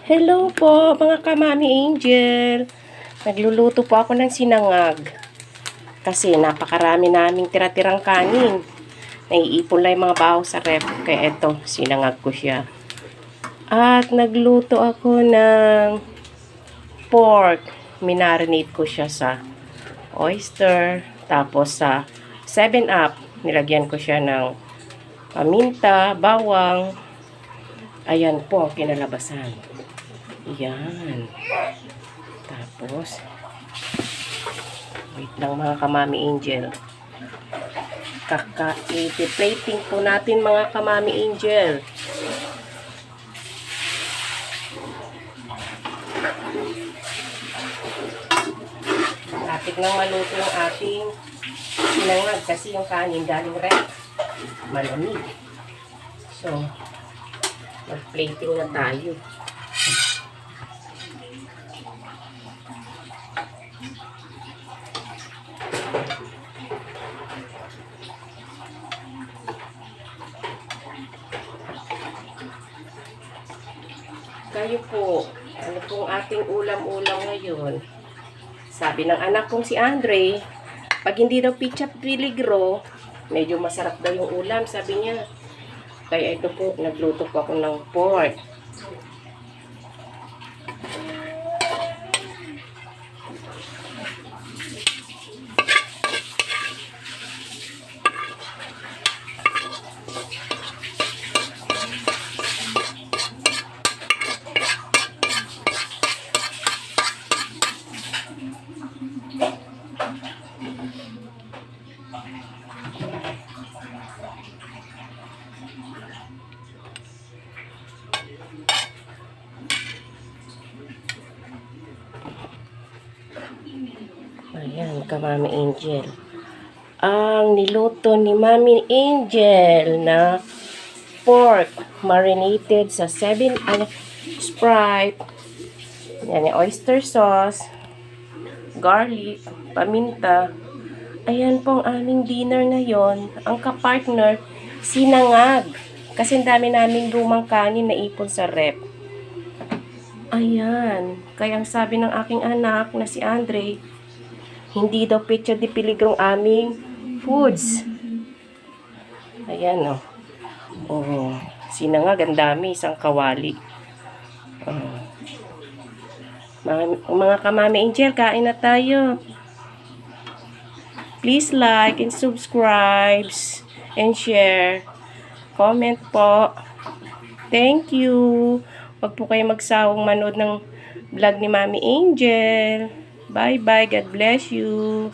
Hello po mga kamami angel. Nagluluto po ako ng sinangag. Kasi napakarami naming tira-tirang kanin. Naiipon lang yung mga baho sa ref. Kaya eto, sinangag ko siya. At nagluto ako ng pork. Minarinate ko siya sa oyster. Tapos sa 7-Up, nilagyan ko siya ng paminta, bawang. Ayan po ang kinalabasan. Yan. Tapos, wait lang mga kamami angel. Kaka-plating po natin mga kamami angel. Lapit nang maluto yung ating sinangag kasi yung kanin galing ref. Malamig. So, mag-plating na tayo. Kayo po, ano pong ating ulam-ulam ngayon? Sabi ng anak kong si Andre, pag hindi daw pitchap piligro, medyo masarap daw yung ulam, sabi niya. Kaya ito po, nagluto po ako ng pork. Ayan, kamami angel. Ang niluto ni Mami Angel na pork marinated sa 7 Sprite. Yan, yung oyster sauce, garlic, paminta. Ayan po ang aming dinner ngayon. Ang kapartner, sinangag. Kasi ang dami naming lumang kanin na ipon sa rep. Ayan. Kaya ang sabi ng aking anak na si Andre, hindi daw pecha de peligrong aming foods. Ayan o. Oh. Sinangag, ang dami. Isang kawali. Mga kamami angel, kain na tayo. Please like and subscribe and share. Comment po. Thank you. Huwag po kayo magsawang manood ng vlog ni Mami Angel. Bye-bye. God bless you.